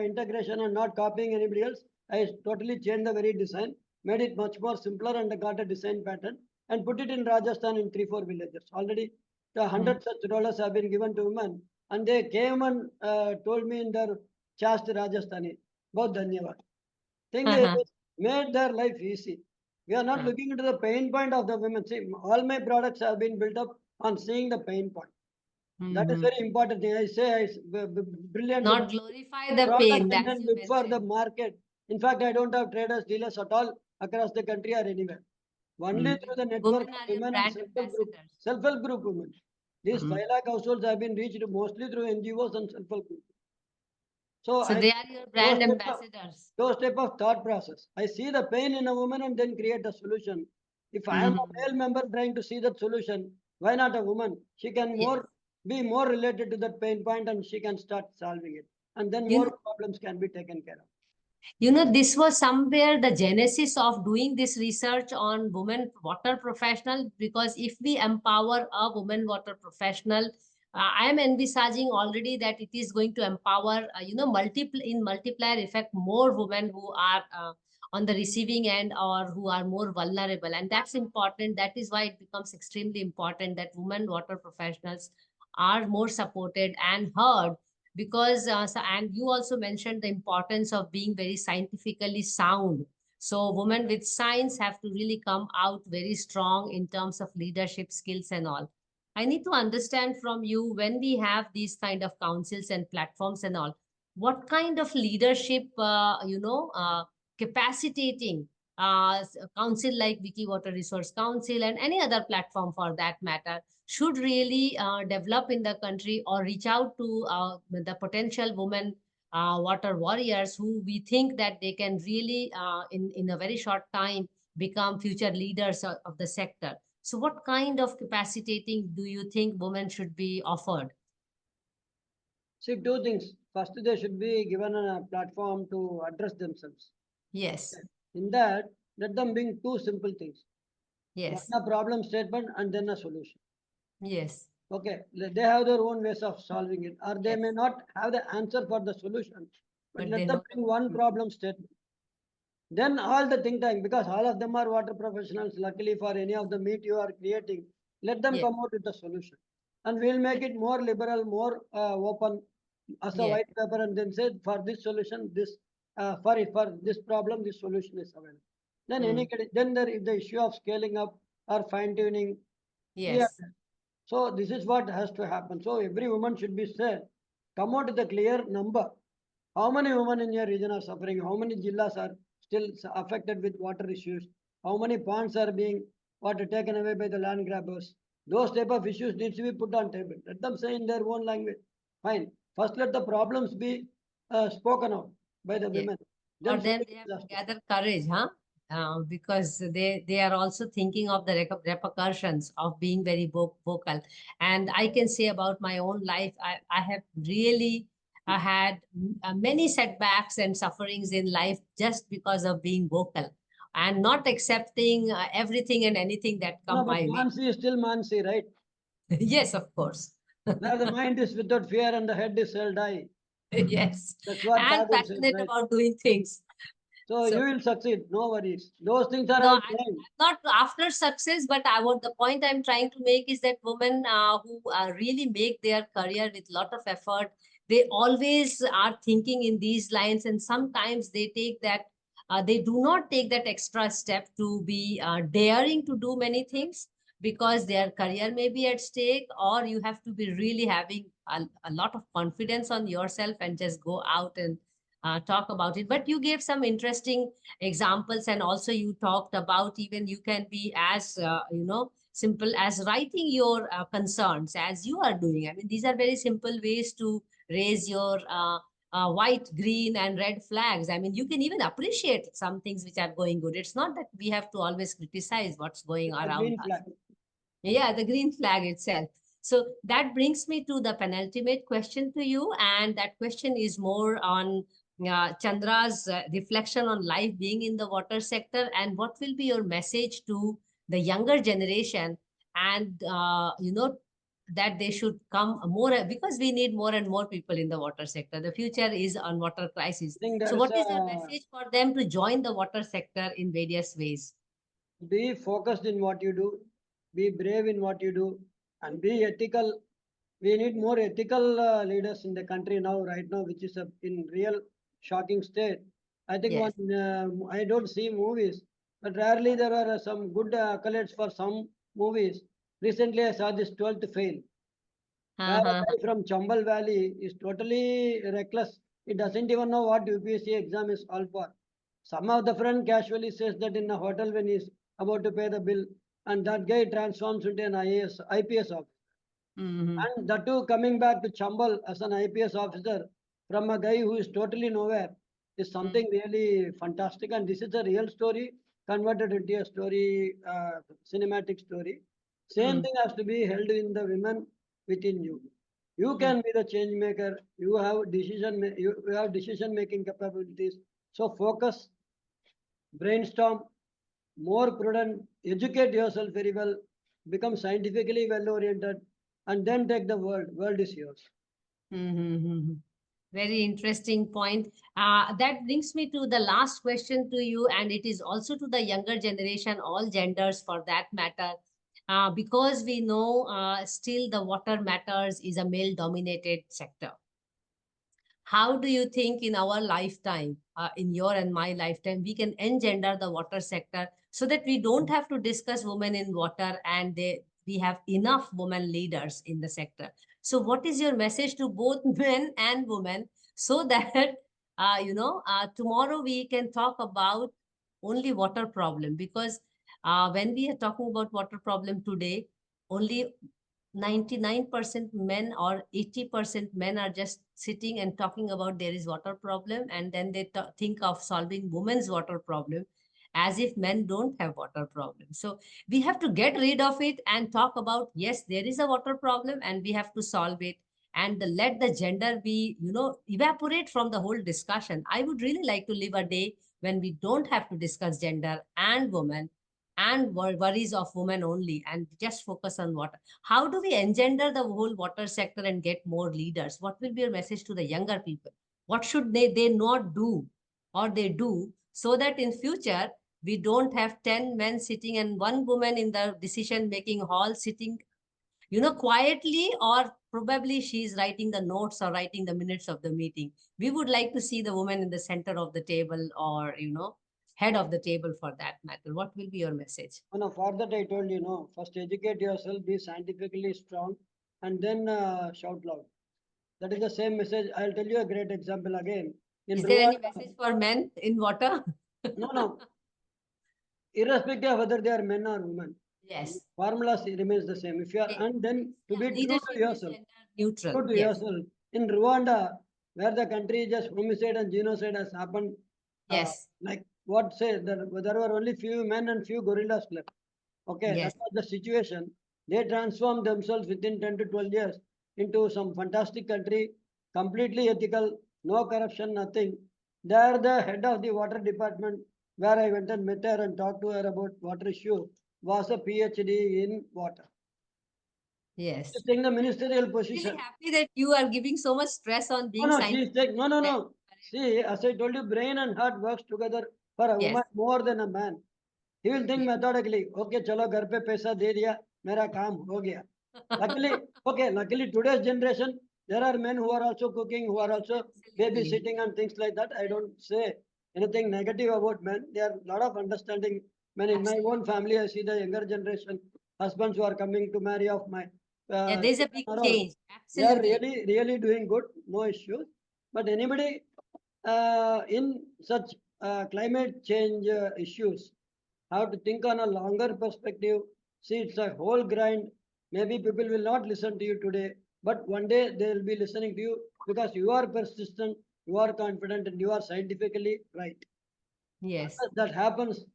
integration and not copying anybody else, I totally changed the very design, made it much more simpler and got a design pattern and put it in Rajasthan in 3, 4 villages. Already the Mhm. 100 such rollers have been given to women and they came and told me in their chaste Rajasthani, both dhanyavad. Thing is, made their life easy. We are not looking into the pain point of the women. See, all my products have been built up on seeing the pain point. That is Mhm. very important thing. I say it's brilliant to Not glorify the product pain, and as then you look for the mentioned. market. In fact, I don't have traders, dealers at all across the country or anywhere. Only through the network Women of are your women and brand ambassadors. self-help group women. These 5 Mm. lakh households have been reached mostly through NGOs and self-help groups. So So I they are your those brand type of ambassadors. those type of thought process. I see the pain in a woman and then create a solution. If I am a Mhm. male member trying to see that solution, why not a woman? She can Yes. be more related to that pain point and she can start solving it. And then You more know, problems can be taken care of. this was somewhere the genesis of doing this research on women water professional, because if we empower a woman water professional, I am envisaging already that it is going to empower, multiplier effect, more women who are on the receiving end or who are more vulnerable. And that's important. That is why it becomes extremely important that women water professionals are more supported and heard, because and you also mentioned the importance of being very scientifically sound. So women with science have to really come out very strong in terms of leadership skills and all. I need to understand from you, when we have these kind of councils and platforms and all, what kind of leadership capacitating council like Wiki Water Resource Council and any other platform for that matter should really develop in the country, or reach out to the potential women water warriors who we think that they can really, in a very short time, become future leaders of the sector. So, what kind of capacitating do you think women should be offered? See, two things. First, they should be given a platform to address themselves. Yes, In that, let them bring two simple things. One, yes, a problem statement and then a solution. yes, Okay, they have their own ways of solving it, or they yes. may not have the answer for the solution, but But let they them know. bring one Mm. problem statement. Then all the think tank, because all of them are water professionals, luckily for any of the meet you are creating, let them Yes, come out with the solution. And we'll make it more liberal, more open as a yes. white paper, and then say for this solution, for this problem, this solution is available. Then Mm. then there is the issue of scaling up or fine tuning. We are Yes, so this is what has to happen. So every woman should be said, come out with a clear number. How many women in your region are suffering? How many jillas are still affected with water issues? How many ponds are being water taken away by the land grabbers? Those type of issues needs to be put on table. Let them say in their own language. Fine. First, let the problems be spoken out by the yes. women. For Then them, solutions they have has to to come. gather courage, huh? Because they are also thinking of the repercussions of being very vocal. And I can say about my own life, I have really had many setbacks and sufferings in life just because of being vocal and not accepting everything and anything that No, come but my way. Mansi is still Mansi, right? Yes, of course. Where the mind is without fear and the head is held high. Yes, That's what and Tagore says, passionate right? about doing things. So So you will succeed, no worries. Those things are no, all I'm fine. not after success, but I want the point I'm trying to make is that women who really make their career with lot of effort, they always are thinking in these lines, and sometimes they take that. They do not take that extra step to be daring to do many things because their career may be at stake, or you have to be really having a lot of confidence on yourself and just go out and talk about it. But you gave some interesting examples, and also you talked about even you can be as simple as writing your concerns as you are doing. I mean, these are very simple ways to raise your white, green and red flags. I mean, you can even appreciate some things which are going good. It's not that we have to always criticize what's going The around green us. flag. Yeah, the green flag itself. So that brings me to the penultimate question to you. And that question is more on Chandra's reflection on life being in the water sector, and what will be your message to the younger generation, and, that they should come more, because we need more and more people in the water sector. The future is on water crisis. I think So there is what is your a message for them to join the water sector in various ways? be focused in what you do, be brave in what you do, and be ethical. We need more ethical leaders in the country now, right now, which is in real shocking state. I think Yes. I don't see movies, but rarely there are some good accolades for some movies. Recently, I saw this 12th fail. where a guy from Chambal Valley is totally reckless. He doesn't even know what UPSC exam is all for. Some of the friend casually says that in a hotel when he's about to pay the bill, and that guy transforms into an IPS officer. And that too coming back to Chambal as an IPS officer from a guy who is totally nowhere is something really fantastic. And this is a real story converted into a story, cinematic story. Same thing has to be held in the women within you. You can be the change maker. You have you have decision making capabilities. So focus, brainstorm, more prudent, educate yourself very well, become scientifically well oriented, and then take the world. World is yours. Very interesting point. That brings me to the last question to you, and it is also to the younger generation, all genders for that matter. Because we know still the water matters is a male dominated sector. How do you think in our lifetime, in your and my lifetime, we can engender the water sector so that we don't have to discuss women in water and we have enough women leaders in the sector? So what is your message to both men and women so that, tomorrow we can talk about only water problem? Because when we are talking about water problem today, only 99% men or 80% men are just sitting and talking about there is water problem, and then they think of solving women's water problem as if men don't have water problem. So we have to get rid of it and talk about, yes, there is a water problem and we have to solve it, and let the gender be, evaporate from the whole discussion. I would really like to live a day when we don't have to discuss gender and women and worries of women only, and just focus on water. How do we engender the whole water sector and get more leaders? What will be your message to the younger people? What should they not do, or they do, so that in future we don't have 10 men sitting and one woman in the decision making hall sitting, quietly, or probably she's writing the notes or writing the minutes of the meeting. We would like to see the woman in the center of the table, or, head of the table for that matter. What will be your message? No, for that I told you, no, first educate yourself, be scientifically strong, and then shout loud. That is the same message. I'll tell you a great example again. In Is there any Rwanda, message for men in water? no, irrespective of whether they are men or women, Yes. formula remains the same. If you are, Yes. and then to Yeah, be leadership is gender neutral. true to Yes. yourself. In Rwanda, where the country just homicide and genocide has happened, Yes. like what say, there were only few men and few gorillas left. Okay, that Yes. was the situation. They transformed themselves within 10 to 12 years into some fantastic country, completely ethical, no corruption, nothing. They are the head of the water department, where I went and met her and talked to her about water issue, was a PhD in water. Yes. She's taking the ministerial Really position. happy that you are giving so much stress on No, being no, she's scientific. taking, no, no, Correct. no. See, as I told you, brain and heart works together for a Yes. woman more than a man. He will think Yes. methodically, okay, चलो घर पे पैसा दे दिया, मेरा काम हो गया. Luckily, okay, luckily today's generation, there are men who are also cooking, who are also Absolutely. babysitting and things like that. I don't say anything negative about men. There are a lot of understanding men in my own Absolutely. family. I see the younger generation, husbands who are coming to marry off my Yeah, there's a children big are all. change. They are Absolutely. really, really doing good, no issues. But anybody in such climate change issues have to think on a longer perspective. See, it's a whole grind. Maybe people will not listen to you today, but one day they will be listening to you because you are persistent, you are confident, and you are scientifically right. Yes. That happens.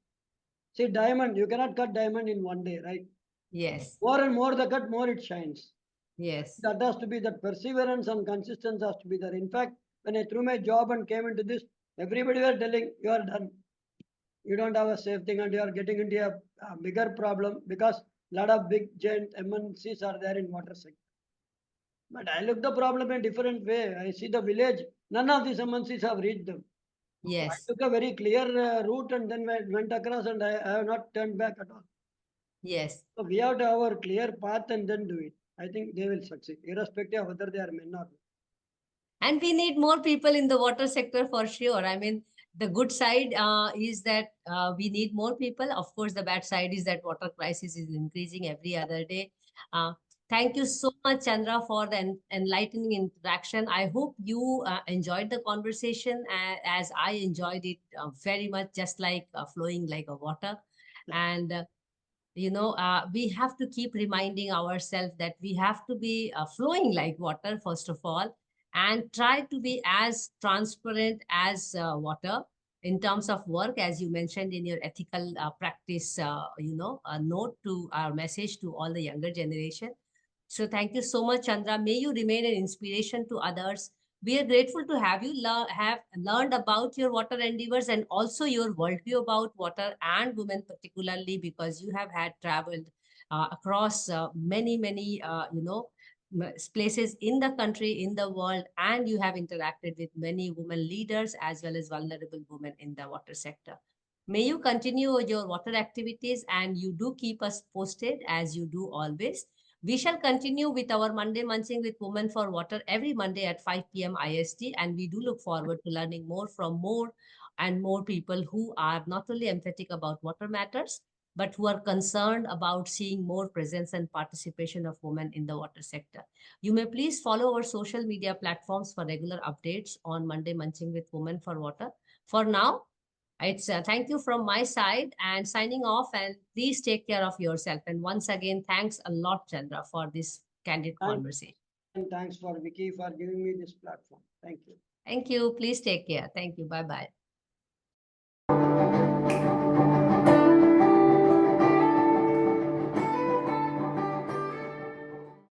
See, diamond, you cannot cut diamond in one day, right? Yes. More and more the cut, more it shines. Yes. That has to be that perseverance and consistency has to be there. In fact, when I threw my job and came into this, everybody were telling you are done. You don't have a safe thing and you are getting into a bigger problem because a lot of big giant MNCs are there in water sector. But I look the problem in a different way. I see the village, none of these MNCs have reached them. I Yes. took a very clear route and then went across and I have not turned back at all. Yes. So we have to have our clear path and then do it. I think they will succeed, irrespective of whether they are men or women. And we need more people in the water sector for sure. I mean, the good side is that we need more people. Of course, the bad side is that water crisis is increasing every other day. Uh, Thank you so much, Chandra, for the enlightening interaction. I hope you enjoyed the conversation as I enjoyed it very much, just like flowing like a water. And we have to keep reminding ourselves that we have to be flowing like water, first of all, and try to be as transparent as water in terms of work, as you mentioned in your ethical practice, a note to our message to all the younger generation. So thank you so much, Chandra. May you remain an inspiration to others. We are grateful to have you have learned about your water endeavors and also your worldview about water and women, particularly because you have had traveled across many, places in the country, in the world, and you have interacted with many women leaders as well as vulnerable women in the water sector. May you continue your water activities and you do keep us posted as you do always. We shall continue with our Monday Munching with Women for Water every Monday at 5 p.m. IST, and we do look forward to learning more from more and more people who are not only emphatic about water matters, but who are concerned about seeing more presence and participation of women in the water sector. You may please follow our social media platforms for regular updates on Monday Munching with Women for Water. For now, it's thank you from my side and signing off. And please take care of yourself. And once again, thanks a lot, Chandra, for this candid conversation. And thanks for Vicky for giving me this platform. Thank you. Thank you. Please take care. Thank you. Bye bye.